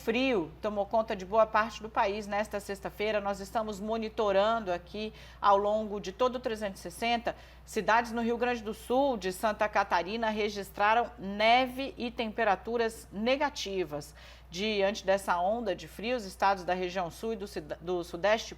frio tomou conta de boa parte do país nesta sexta-feira. Nós estamos monitorando aqui ao longo de todo o 360. Cidades no Rio Grande do Sul, de Santa Catarina, registraram neve e temperaturas negativas. Diante dessa onda de frio, os estados da região sul e do sudeste,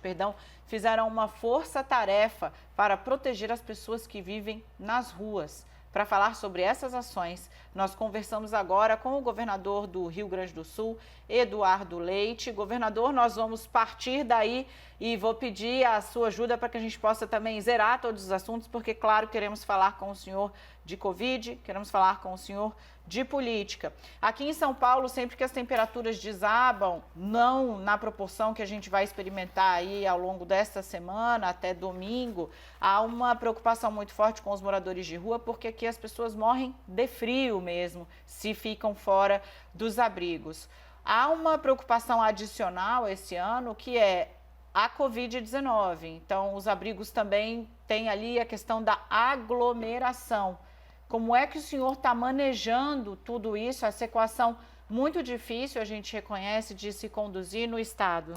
fizeram uma força-tarefa para proteger as pessoas que vivem nas ruas. Para falar sobre essas ações, nós conversamos agora com o governador do Rio Grande do Sul, Eduardo Leite. Governador, nós vamos partir daí e vou pedir a sua ajuda para que a gente possa também zerar todos os assuntos, porque, claro, queremos falar com o senhor de Covid, queremos falar com o senhor de política. Aqui em São Paulo, sempre que as temperaturas desabam, não na proporção que a gente vai experimentar aí ao longo desta semana até domingo, há uma preocupação muito forte com os moradores de rua, porque aqui as pessoas morrem de frio mesmo, se ficam fora dos abrigos. Há uma preocupação adicional esse ano, que é a Covid-19. Então, os abrigos também têm ali a questão da aglomeração. Como é que o senhor está manejando tudo isso, essa equação muito difícil, a gente reconhece, de se conduzir no estado?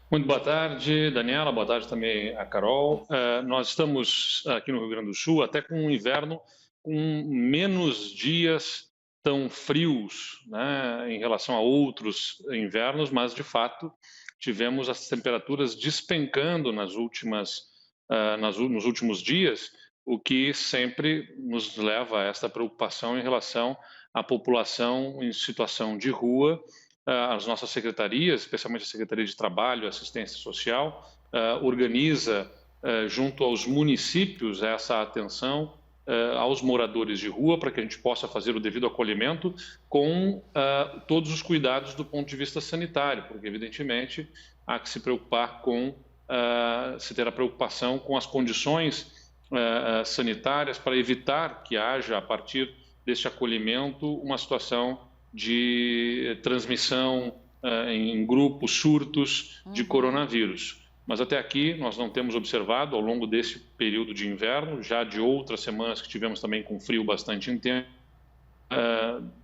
Muito boa tarde, Daniela. Boa tarde também a Carol. Nós estamos aqui no Rio Grande do Sul até com um inverno com menos dias tão frios, né, em relação a outros invernos, mas de fato tivemos as temperaturas despencando nos últimos dias, o que sempre nos leva a esta preocupação em relação à população em situação de rua. As nossas secretarias, especialmente a Secretaria de Trabalho e Assistência Social, organiza junto aos municípios essa atenção aos moradores de rua, para que a gente possa fazer o devido acolhimento com todos os cuidados do ponto de vista sanitário, porque evidentemente há que se preocupar com se ter a preocupação com as condições sanitárias para evitar que haja, a partir deste acolhimento, uma situação de transmissão em grupos, surtos de coronavírus. Mas até aqui nós não temos observado, ao longo desse período de inverno, já de outras semanas que tivemos também com frio bastante intenso,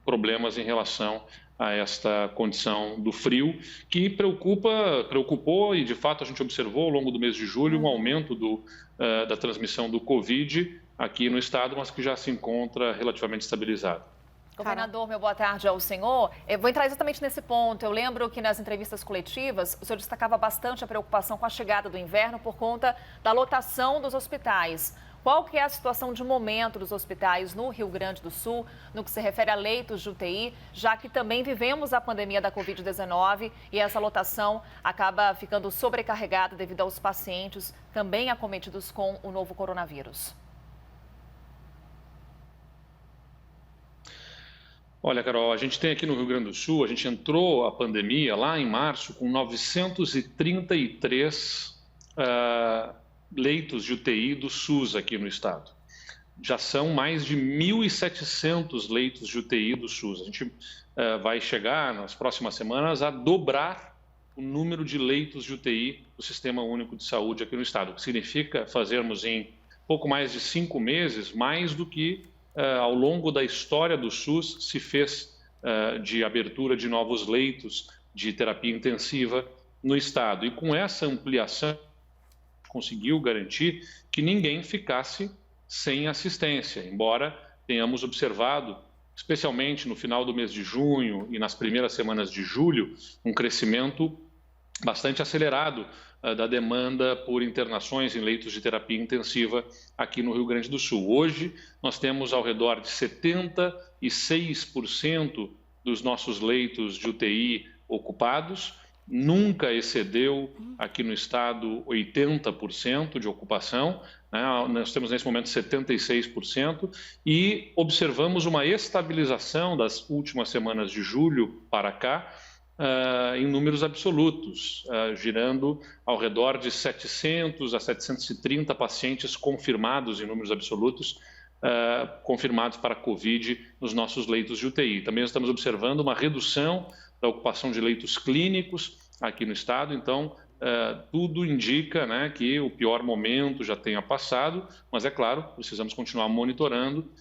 problemas em relação a esta condição do frio, que preocupou e de fato a gente observou ao longo do mês de julho um aumento da transmissão do Covid aqui no estado, mas que já se encontra relativamente estabilizado. Governador, meu boa tarde ao senhor. Eu vou entrar exatamente nesse ponto. Eu lembro que nas entrevistas coletivas o senhor destacava bastante a preocupação com a chegada do inverno por conta da lotação dos hospitais. Qual que é a situação de momento dos hospitais no Rio Grande do Sul, no que se refere a leitos de UTI, já que também vivemos a pandemia da Covid-19 e essa lotação acaba ficando sobrecarregada devido aos pacientes também acometidos com o novo coronavírus? Olha, Carol, a gente tem aqui no Rio Grande do Sul, a gente entrou a pandemia lá em março com 933 leitos de UTI do SUS aqui no estado. Já são mais de 1.700 leitos de UTI do SUS. A gente vai chegar nas próximas semanas a dobrar o número de leitos de UTI do Sistema Único de Saúde aqui no estado, o que significa fazermos em pouco mais de 5 meses, mais do que ao longo da história do SUS se fez de abertura de novos leitos de terapia intensiva no estado. E com essa ampliação, conseguiu garantir que ninguém ficasse sem assistência, embora tenhamos observado, especialmente no final do mês de junho e nas primeiras semanas de julho, um crescimento bastante acelerado da demanda por internações em leitos de terapia intensiva aqui no Rio Grande do Sul. Hoje, nós temos ao redor de 76% dos nossos leitos de UTI ocupados. Nunca excedeu aqui no estado 80% de ocupação, né? Nós temos nesse momento 76% e observamos uma estabilização das últimas semanas de julho para cá em números absolutos, girando ao redor de 700 a 730 pacientes confirmados em números absolutos, confirmados para Covid nos nossos leitos de UTI. Também estamos observando uma redução da ocupação de leitos clínicos aqui no estado, então tudo indica, né, que o pior momento já tenha passado, mas é claro, precisamos continuar monitorando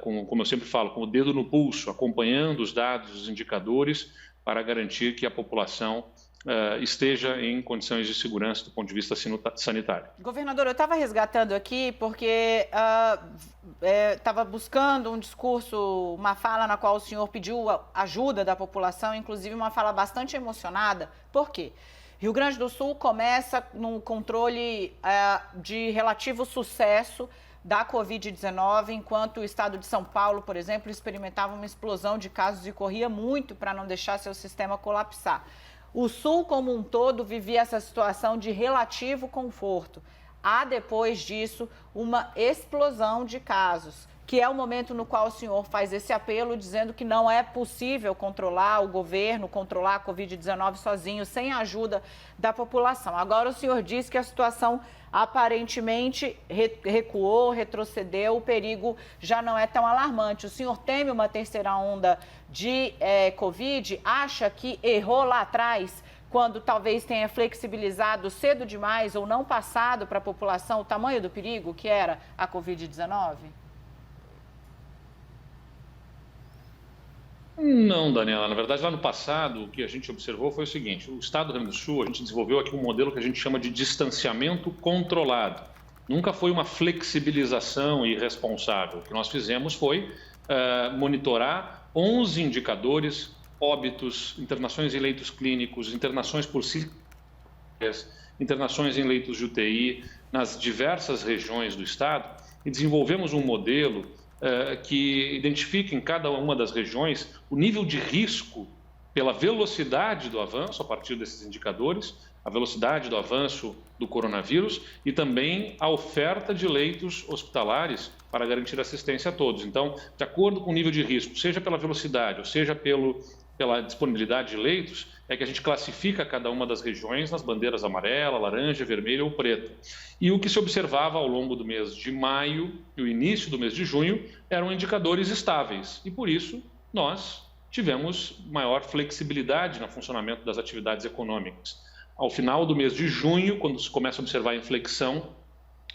como eu sempre falo, com o dedo no pulso, acompanhando os dados, os indicadores, para garantir que a população esteja em condições de segurança do ponto de vista sanitário. Governador, eu estava resgatando aqui porque estava buscando um discurso, uma fala na qual o senhor pediu ajuda da população, inclusive uma fala bastante emocionada. Por quê? Rio Grande do Sul começa no controle de relativo sucesso da Covid-19, enquanto o estado de São Paulo, por exemplo, experimentava uma explosão de casos e corria muito para não deixar seu sistema colapsar. O Sul, como um todo, vivia essa situação de relativo conforto. Há, depois disso, uma explosão de casos, que é o momento no qual o senhor faz esse apelo, dizendo que não é possível controlar o governo, controlar a Covid-19 sozinho, sem a ajuda da população. Agora, o senhor diz que a situação aparentemente recuou, retrocedeu, o perigo já não é tão alarmante. O senhor teme uma terceira onda de Covid? Acha que errou lá atrás, quando talvez tenha flexibilizado cedo demais ou não passado para a população o tamanho do perigo que era a Covid-19? Não, Daniela. Na verdade, lá no passado, o que a gente observou foi o seguinte: o Estado do Rio Grande do Sul, a gente desenvolveu aqui um modelo que a gente chama de distanciamento controlado. Nunca foi uma flexibilização irresponsável. O que nós fizemos foi monitorar 11 indicadores: óbitos, internações em leitos clínicos, internações por internações em leitos de UTI, nas diversas regiões do Estado, e desenvolvemos um modelo que identifica em cada uma das regiões o nível de risco pela velocidade do avanço, a partir desses indicadores, a velocidade do avanço do coronavírus e também a oferta de leitos hospitalares para garantir assistência a todos. Então, de acordo com o nível de risco, seja pela velocidade ou seja pela disponibilidade de leitos, é que a gente classifica cada uma das regiões nas bandeiras amarela, laranja, vermelha ou preta. E o que se observava ao longo do mês de maio e o início do mês de junho eram indicadores estáveis. E por isso nós tivemos maior flexibilidade no funcionamento das atividades econômicas. Ao final do mês de junho, quando se começa a observar a inflexão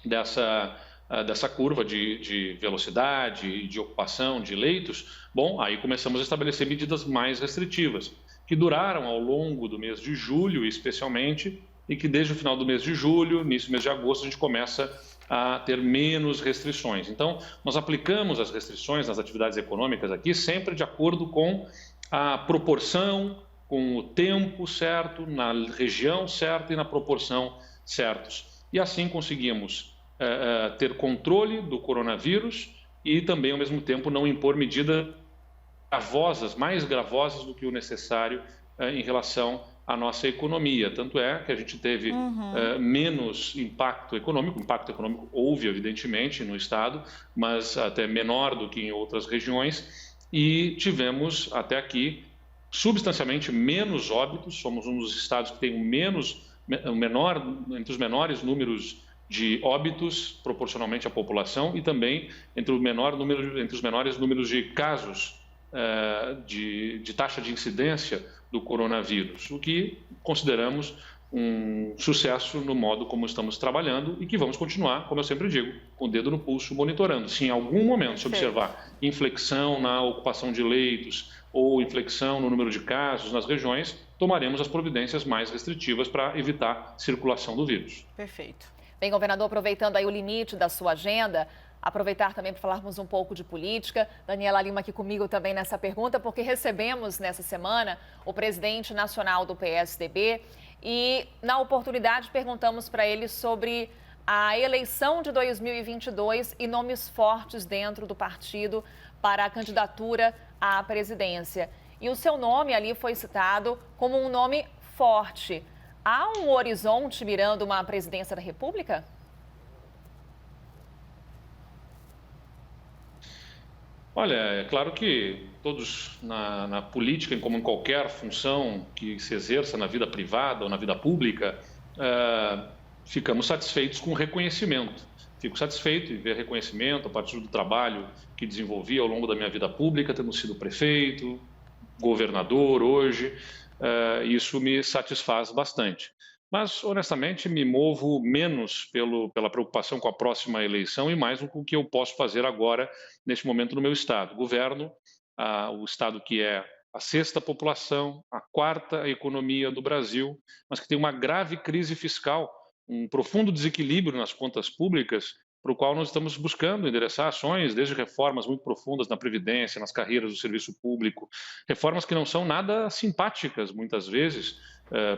dessa curva de velocidade, de ocupação de leitos, bom, aí começamos a estabelecer medidas mais restritivas, que duraram ao longo do mês de julho, especialmente, e que desde o final do mês de julho, início do mês de agosto, a gente começa a ter menos restrições. Então, nós aplicamos as restrições nas atividades econômicas aqui sempre de acordo com a proporção, com o tempo certo, na região certa e na proporção certos. E assim conseguimos ter controle do coronavírus e também, ao mesmo tempo, não impor medidas mais gravosas do que o necessário em relação à nossa economia. Tanto é que a gente teve menos impacto econômico. Impacto econômico houve, evidentemente, no Estado, mas até menor do que em outras regiões. E tivemos, até aqui, substancialmente menos óbitos. Somos um dos estados que tem entre os menores números de óbitos proporcionalmente à população e também entre os menores números de casos de taxa de incidência do coronavírus, o que consideramos um sucesso no modo como estamos trabalhando e que vamos continuar, como eu sempre digo, com o dedo no pulso, monitorando. Se em algum momento se observar inflexão na ocupação de leitos ou inflexão no número de casos nas regiões, tomaremos as providências mais restritivas para evitar circulação do vírus. Perfeito. Bem, governador, aproveitando aí o limite da sua agenda, aproveitar também para falarmos um pouco de política. Daniela Lima aqui comigo também nessa pergunta, porque recebemos nessa semana o presidente nacional do PSDB e, na oportunidade, perguntamos para ele sobre a eleição de 2022 e nomes fortes dentro do partido para a candidatura à presidência. E o seu nome ali foi citado como um nome forte. Há um horizonte mirando uma presidência da República? Olha, é claro que todos na política, como em qualquer função que se exerça na vida privada ou na vida pública, ficamos satisfeitos com o reconhecimento. Fico satisfeito em ver reconhecimento a partir do trabalho que desenvolvi ao longo da minha vida pública, tendo sido prefeito, governador hoje. Isso me satisfaz bastante. Mas, honestamente, me movo menos pela preocupação com a próxima eleição e mais com o que eu posso fazer agora, neste momento, no meu estado. Governo o estado que é a sexta população, a quarta economia do Brasil, mas que tem uma grave crise fiscal, um profundo desequilíbrio nas contas públicas, para o qual nós estamos buscando endereçar ações, desde reformas muito profundas na Previdência, nas carreiras do serviço público, reformas que não são nada simpáticas, muitas vezes,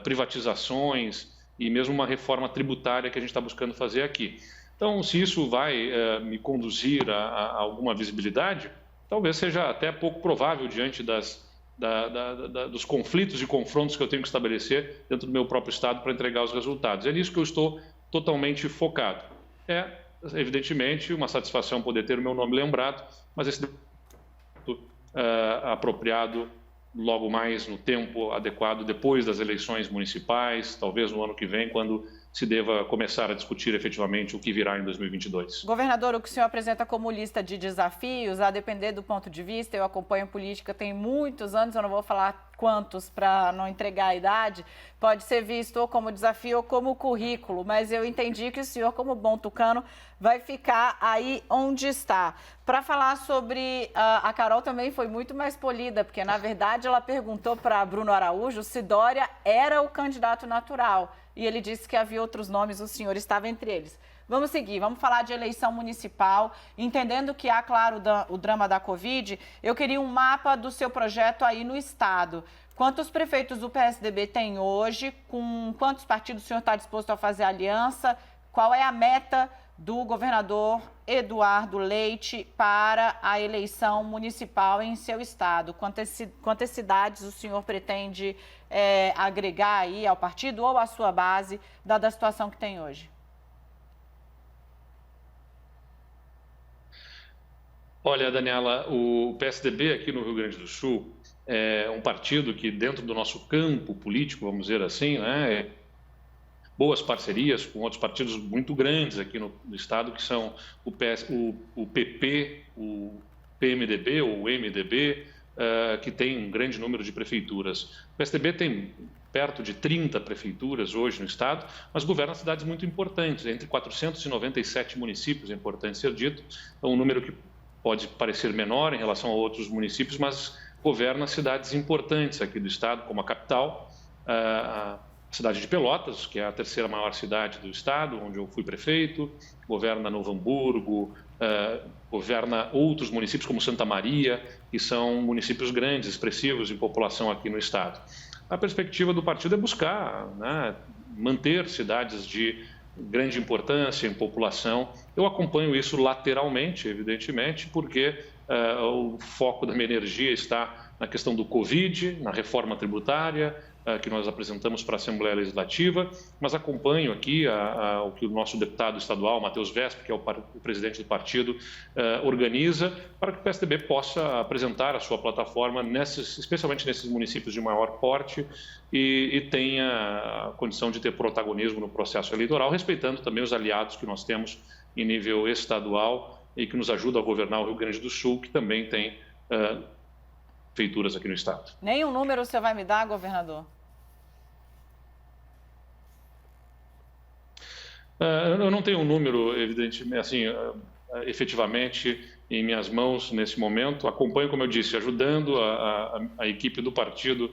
privatizações e mesmo uma reforma tributária que a gente está buscando fazer aqui. Então, se isso vai me conduzir a alguma visibilidade, talvez seja até pouco provável diante dos conflitos e confrontos que eu tenho que estabelecer dentro do meu próprio estado para entregar os resultados. É nisso que eu estou totalmente focado. É, evidentemente, uma satisfação poder ter o meu nome lembrado, mas esse apropriado logo mais no tempo adequado, depois das eleições municipais, talvez no ano que vem, quando se deva começar a discutir efetivamente o que virá em 2022. Governador, o que o senhor apresenta como lista de desafios, a depender do ponto de vista, eu acompanho política tem muitos anos, eu não vou falar quantos para não entregar a idade, pode ser visto ou como desafio ou como currículo, mas eu entendi que o senhor, como bom tucano, vai ficar aí onde está. Para falar sobre, a Carol também foi muito mais polida, porque na verdade ela perguntou para Bruno Araújo se Dória era o candidato natural. E ele disse que havia outros nomes, o senhor estava entre eles. Vamos seguir, vamos falar de eleição municipal, entendendo que há, claro, o drama da Covid. Eu queria um mapa do seu projeto aí no estado. Quantos prefeitos do PSDB tem hoje? Com quantos partidos o senhor está disposto a fazer aliança? Qual é a meta do governador Eduardo Leite para a eleição municipal em seu estado? Quantas cidades o senhor pretende agregar aí ao partido ou à sua base, dada a situação que tem hoje? Olha, Daniela, o PSDB aqui no Rio Grande do Sul é um partido que, dentro do nosso campo político, vamos dizer assim, né, boas parcerias com outros partidos muito grandes aqui no estado, que são o PP, o PMDB, ou o MDB, que tem um grande número de prefeituras. O PSDB tem perto de 30 prefeituras hoje no estado, mas governa cidades muito importantes, entre 497 municípios, é importante ser dito, é um número que pode parecer menor em relação a outros municípios, mas governa cidades importantes aqui do estado, como a capital, a cidade de Pelotas, que é a terceira maior cidade do estado, onde eu fui prefeito, governa Novo Hamburgo, governa outros municípios como Santa Maria, que são municípios grandes, expressivos em população aqui no estado. A perspectiva do partido é buscar, né, manter cidades de grande importância em população. Eu acompanho isso lateralmente, evidentemente, porque o foco da minha energia está na questão do Covid, na reforma tributária, que nós apresentamos para a Assembleia Legislativa, mas acompanho aqui o que o nosso deputado estadual, Matheus Vesp, que é o presidente do partido, organiza para que o PSDB possa apresentar a sua plataforma, especialmente nesses municípios de maior porte, e tenha a condição de ter protagonismo no processo eleitoral, respeitando também os aliados que nós temos em nível estadual e que nos ajudam a governar o Rio Grande do Sul, que também tem prefeituras aqui no estado. Nenhum número o senhor vai me dar, governador? Eu não tenho um número, evidentemente, assim, efetivamente em minhas mãos nesse momento. Acompanho, como eu disse, ajudando a equipe do partido,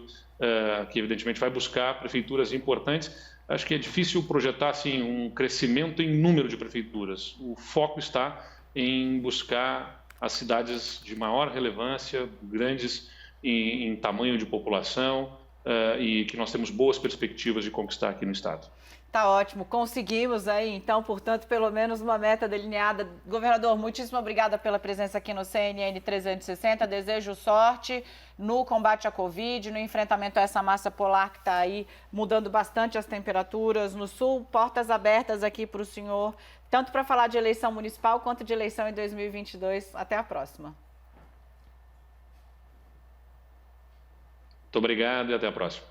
que evidentemente vai buscar prefeituras importantes. Acho que é difícil projetar assim um crescimento em número de prefeituras. O foco está em buscar as cidades de maior relevância, grandes em tamanho de população, e que nós temos boas perspectivas de conquistar aqui no estado. Tá ótimo, conseguimos aí, então, portanto, pelo menos uma meta delineada. Governador, muitíssimo obrigada pela presença aqui no CNN 360. Desejo sorte no combate à Covid, no enfrentamento a essa massa polar que está aí mudando bastante as temperaturas no sul. Portas abertas aqui para o senhor, tanto para falar de eleição municipal quanto de eleição em 2022. Até a próxima. Muito obrigado e até a próxima.